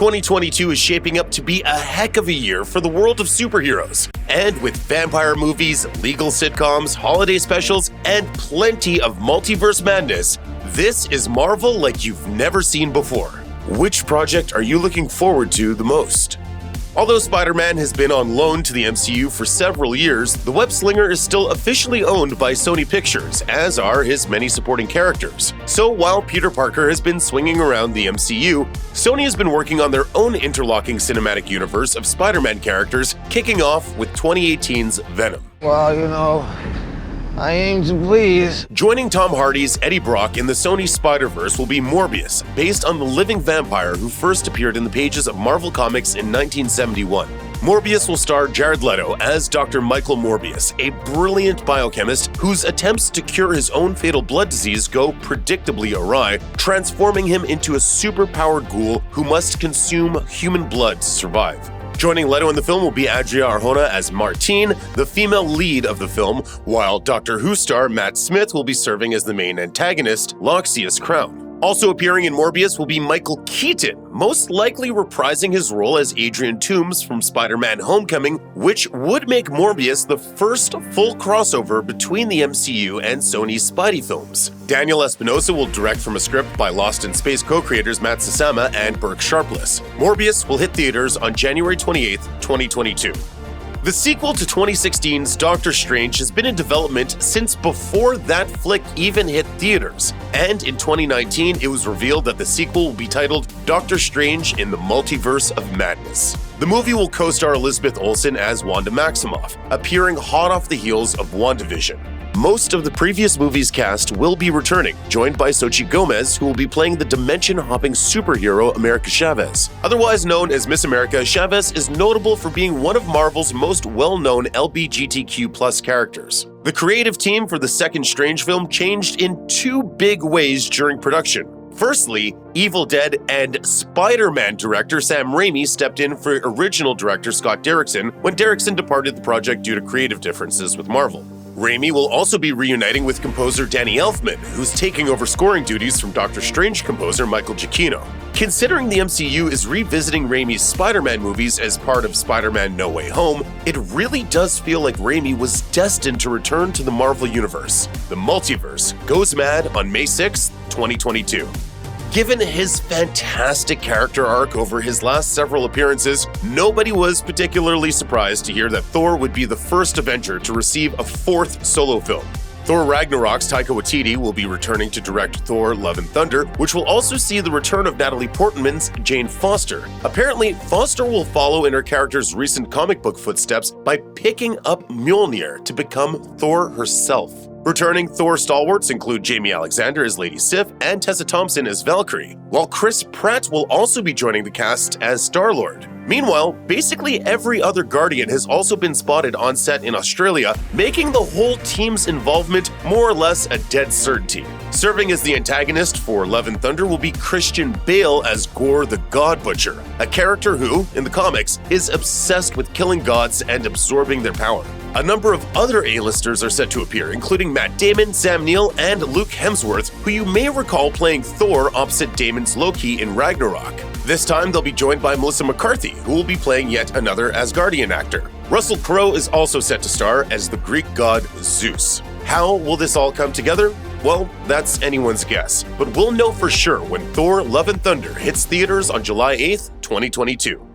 2022 is shaping up to be a heck of a year for the world of superheroes. And with vampire movies, legal sitcoms, holiday specials, and plenty of multiverse madness, this is Marvel like you've never seen before. Which project are you looking forward to the most? Although Spider-Man has been on loan to the MCU for several years, the web-slinger is still officially owned by Sony Pictures, as are his many supporting characters. So while Peter Parker has been swinging around the MCU, Sony has been working on their own interlocking cinematic universe of Spider-Man characters, kicking off with 2018's Venom. Well, I aim to please. Joining Tom Hardy's Eddie Brock in the Sony Spider-Verse will be Morbius, based on the living vampire who first appeared in the pages of Marvel Comics in 1971. Morbius will star Jared Leto as Dr. Michael Morbius, a brilliant biochemist whose attempts to cure his own fatal blood disease go predictably awry, transforming him into a super-powered ghoul who must consume human blood to survive. Joining Leto in the film will be Adria Arjona as Martine, the female lead of the film, while Doctor Who star Matt Smith will be serving as the main antagonist, Loxias Crown. Also appearing in Morbius will be Michael Keaton, most likely reprising his role as Adrian Toomes from Spider-Man Homecoming, which would make Morbius the first full crossover between the MCU and Sony's Spidey films. Daniel Espinosa will direct from a script by Lost in Space co-creators Matt Sasama and Burke Sharpless. Morbius will hit theaters on January 28, 2022. The sequel to 2016's Doctor Strange has been in development since before that flick even hit theaters, and in 2019 it was revealed that the sequel will be titled Doctor Strange in the Multiverse of Madness. The movie will co-star Elizabeth Olsen as Wanda Maximoff, appearing hot off the heels of WandaVision. Most of the previous movie's cast will be returning, joined by Xochitl Gomez, who will be playing the dimension-hopping superhero America Chavez. Otherwise known as Miss America, Chavez is notable for being one of Marvel's most well-known LGBTQ+ characters. The creative team for the second Strange film changed in two big ways during production. Firstly, Evil Dead and Spider-Man director Sam Raimi stepped in for original director Scott Derrickson when Derrickson departed the project due to creative differences with Marvel. Raimi will also be reuniting with composer Danny Elfman, who's taking over scoring duties from Doctor Strange composer Michael Giacchino. Considering the MCU is revisiting Raimi's Spider-Man movies as part of Spider-Man No Way Home, it really does feel like Raimi was destined to return to the Marvel Universe. The Multiverse goes mad on May 6, 2022. Given his fantastic character arc over his last several appearances, nobody was particularly surprised to hear that Thor would be the first Avenger to receive a fourth solo film. Thor Ragnarok's Taika Waititi will be returning to direct Thor Love and Thunder, which will also see the return of Natalie Portman's Jane Foster. Apparently, Foster will follow in her character's recent comic book footsteps by picking up Mjolnir to become Thor herself. Returning Thor stalwarts include Jamie Alexander as Lady Sif and Tessa Thompson as Valkyrie, while Chris Pratt will also be joining the cast as Star-Lord. Meanwhile, basically every other Guardian has also been spotted on set in Australia, making the whole team's involvement more or less a dead certainty. Serving as the antagonist for Love and Thunder will be Christian Bale as Gore the God Butcher, a character who, in the comics, is obsessed with killing gods and absorbing their power. A number of other A-listers are set to appear, including Matt Damon, Sam Neill, and Luke Hemsworth, who you may recall playing Thor opposite Damon's Loki in Ragnarok. This time they'll be joined by Melissa McCarthy, who will be playing yet another Asgardian actor. Russell Crowe is also set to star as the Greek god Zeus. How will this all come together? Well, that's anyone's guess, but we'll know for sure when Thor Love and Thunder hits theaters on July 8th, 2022.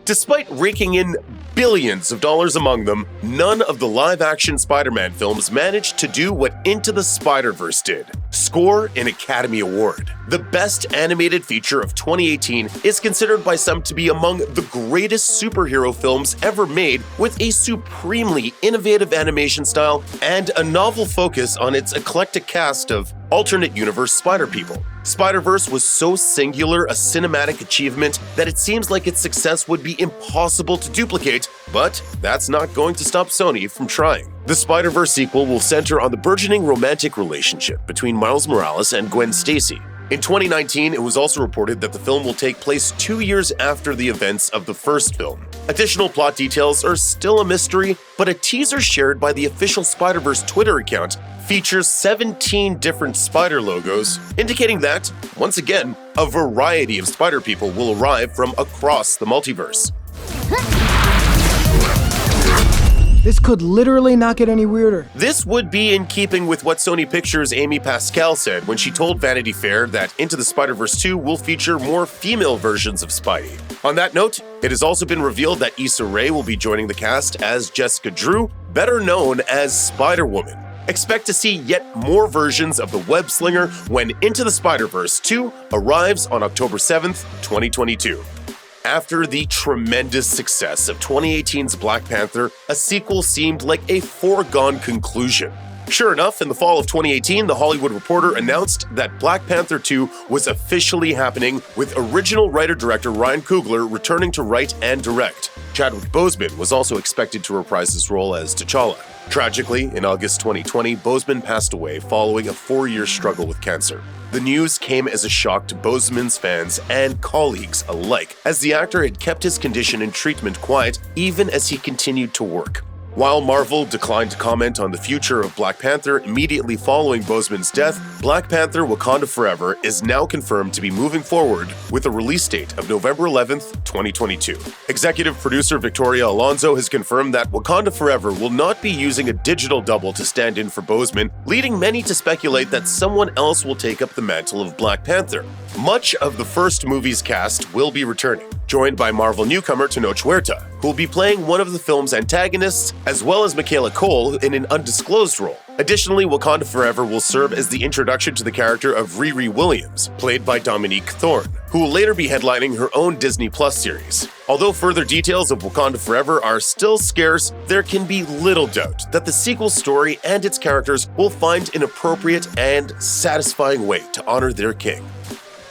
Despite raking in billions of dollars among them, none of the live-action Spider-Man films managed to do what Into the Spider-Verse did: score an Academy Award. The best animated feature of 2018 is considered by some to be among the greatest superhero films ever made, with a supremely innovative animation style and a novel focus on its eclectic cast of alternate universe Spider-People. Spider-Verse was so singular a cinematic achievement that it seems like its success would be impossible to duplicate, but that's not going to stop Sony from trying. The Spider-Verse sequel will center on the burgeoning romantic relationship between Miles Morales and Gwen Stacy. In 2019, it was also reported that the film will take place 2 years after the events of the first film. Additional plot details are still a mystery, but a teaser shared by the official Spider-Verse Twitter account features 17 different spider logos, indicating that, once again, a variety of spider people will arrive from across the multiverse. This could literally not get any weirder. This would be in keeping with what Sony Pictures' Amy Pascal said when she told Vanity Fair that Into the Spider-Verse 2 will feature more female versions of Spidey. On that note, it has also been revealed that Issa Rae will be joining the cast as Jessica Drew, better known as Spider-Woman. Expect to see yet more versions of the web slinger when Into the Spider-Verse 2 arrives on October 7th, 2022. After the tremendous success of 2018's Black Panther, a sequel seemed like a foregone conclusion. Sure enough, in the fall of 2018, The Hollywood Reporter announced that Black Panther 2 was officially happening, with original writer-director Ryan Coogler returning to write and direct. Chadwick Boseman was also expected to reprise his role as T'Challa. Tragically, in August 2020, Boseman passed away following a 4-year struggle with cancer. The news came as a shock to Boseman's fans and colleagues alike, as the actor had kept his condition and treatment quiet even as he continued to work. While Marvel declined to comment on the future of Black Panther immediately following Boseman's death, Black Panther: Wakanda Forever is now confirmed to be moving forward with a release date of November 11th, 2022. Executive producer Victoria Alonso has confirmed that Wakanda Forever will not be using a digital double to stand in for Boseman, leading many to speculate that someone else will take up the mantle of Black Panther. Much of the first movie's cast will be returning, joined by Marvel newcomer Tenoch Huerta, who will be playing one of the film's antagonists, as well as Michaela Cole in an undisclosed role. Additionally, Wakanda Forever will serve as the introduction to the character of Riri Williams, played by Dominique Thorne, who will later be headlining her own Disney Plus series. Although further details of Wakanda Forever are still scarce, there can be little doubt that the sequel story and its characters will find an appropriate and satisfying way to honor their king.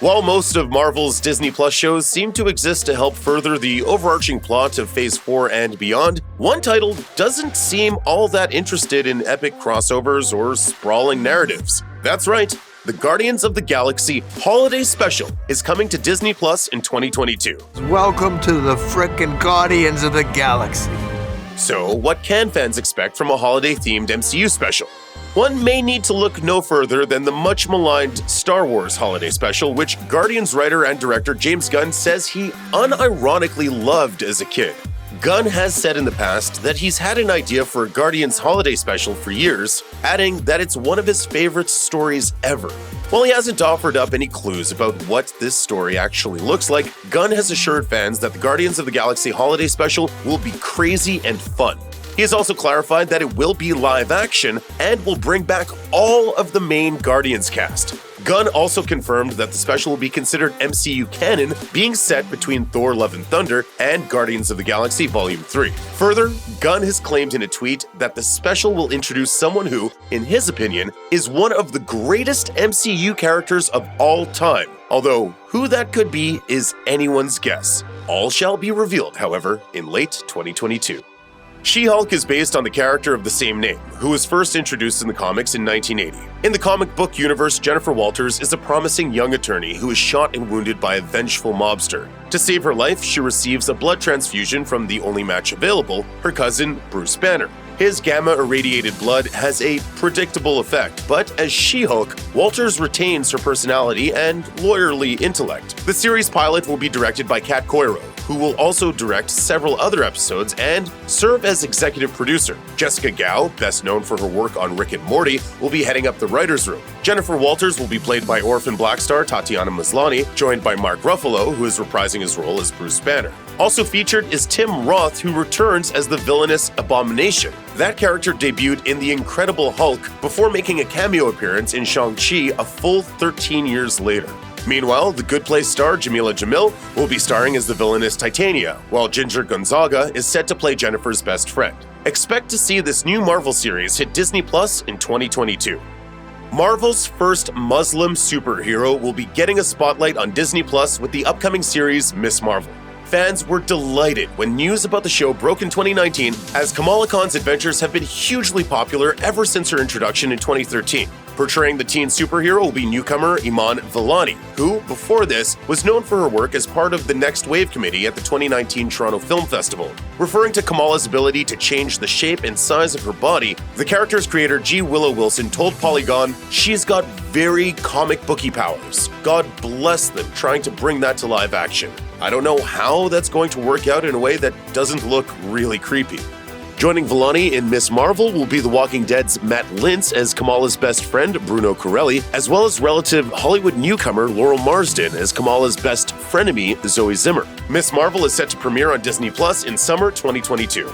While most of Marvel's Disney Plus shows seem to exist to help further the overarching plot of Phase 4 and beyond, one title doesn't seem all that interested in epic crossovers or sprawling narratives. That's right, the Guardians of the Galaxy Holiday Special is coming to Disney Plus in 2022. Welcome to the frickin' Guardians of the Galaxy. So, what can fans expect from a holiday-themed MCU special? One may need to look no further than the much-maligned Star Wars Holiday Special, which Guardians writer and director James Gunn says he unironically loved as a kid. Gunn has said in the past that he's had an idea for a Guardians Holiday Special for years, adding that it's one of his favorite stories ever. While he hasn't offered up any clues about what this story actually looks like, Gunn has assured fans that the Guardians of the Galaxy Holiday Special will be crazy and fun. He has also clarified that it will be live action and will bring back all of the main Guardians cast. Gunn also confirmed that the special will be considered MCU canon, being set between Thor: Love and Thunder and Guardians of the Galaxy Volume 3. Further, Gunn has claimed in a tweet that the special will introduce someone who, in his opinion, is one of the greatest MCU characters of all time. Although, who that could be is anyone's guess. All shall be revealed, however, in late 2022. She-Hulk is based on the character of the same name, who was first introduced in the comics in 1980. In the comic book universe, Jennifer Walters is a promising young attorney who is shot and wounded by a vengeful mobster. To save her life, she receives a blood transfusion from the only match available, her cousin, Bruce Banner. His gamma-irradiated blood has a predictable effect, but as She-Hulk, Walters retains her personality and lawyerly intellect. The series pilot will be directed by Kat Coiro, who will also direct several other episodes and serve as executive producer. Jessica Gao, best known for her work on Rick and Morty, will be heading up the writer's room. Jennifer Walters will be played by Orphan Black star Tatiana Maslany, joined by Mark Ruffalo, who is reprising his role as Bruce Banner. Also featured is Tim Roth, who returns as the villainous Abomination. That character debuted in The Incredible Hulk before making a cameo appearance in Shang-Chi a full 13 years later. Meanwhile, The Good Place star Jamila Jamil will be starring as the villainous Titania, while Ginger Gonzaga is set to play Jennifer's best friend. Expect to see this new Marvel series hit Disney Plus in 2022. Marvel's first Muslim superhero will be getting a spotlight on Disney Plus with the upcoming series Ms. Marvel. Fans were delighted when news about the show broke in 2019, as Kamala Khan's adventures have been hugely popular ever since her introduction in 2013. Portraying the teen superhero will be newcomer Iman Vellani, who, before this, was known for her work as part of the Next Wave Committee at the 2019 Toronto Film Festival. Referring to Kamala's ability to change the shape and size of her body, the character's creator G. Willow Wilson told Polygon, "She's got very comic booky powers. God bless them trying to bring that to live action. I don't know how that's going to work out in a way that doesn't look really creepy." Joining Vellani in Miss Marvel will be The Walking Dead's Matt Lintz as Kamala's best friend, Bruno Corelli, as well as relative Hollywood newcomer Laurel Marsden as Kamala's best frenemy, Zoe Zimmer. Miss Marvel is set to premiere on Disney Plus in summer 2022.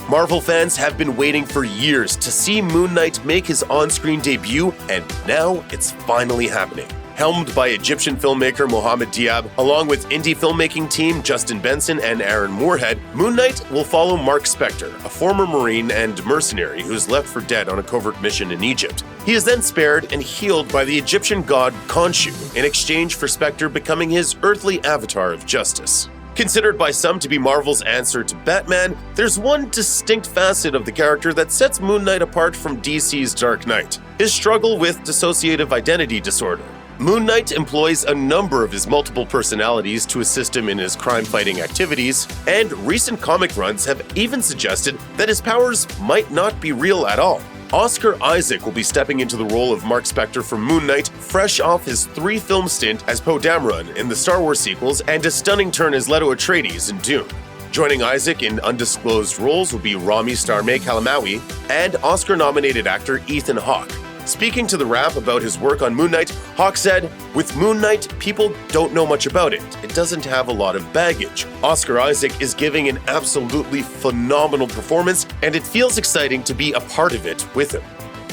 Marvel fans have been waiting for years to see Moon Knight make his on-screen debut, and now it's finally happening. Helmed by Egyptian filmmaker Mohamed Diab, along with indie filmmaking team Justin Benson and Aaron Moorhead, Moon Knight will follow Mark Spector, a former Marine and mercenary who's left for dead on a covert mission in Egypt. He is then spared and healed by the Egyptian god Khonshu in exchange for Spector becoming his earthly avatar of justice. Considered by some to be Marvel's answer to Batman, there's one distinct facet of the character that sets Moon Knight apart from DC's Dark Knight: his struggle with dissociative identity disorder. Moon Knight employs a number of his multiple personalities to assist him in his crime-fighting activities, and recent comic runs have even suggested that his powers might not be real at all. Oscar Isaac will be stepping into the role of Mark Spector for Moon Knight, fresh off his 3-film stint as Poe Dameron in the Star Wars sequels and a stunning turn as Leto Atreides in Dune. Joining Isaac in undisclosed roles will be Rami Star-May Kalamaui and Oscar-nominated actor Ethan Hawke. Speaking to The Wrap about his work on Moon Knight, Hawke said, "With Moon Knight, people don't know much about it. It doesn't have a lot of baggage. Oscar Isaac is giving an absolutely phenomenal performance, and it feels exciting to be a part of it with him."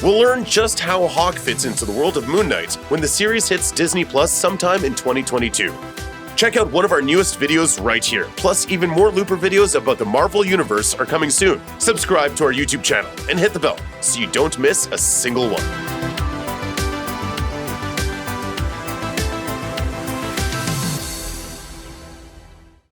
We'll learn just how Hawke fits into the world of Moon Knight when the series hits Disney Plus sometime in 2022. Check out one of our newest videos right here. Plus, even more Looper videos about the Marvel Universe are coming soon. Subscribe to our YouTube channel and hit the bell so you don't miss a single one.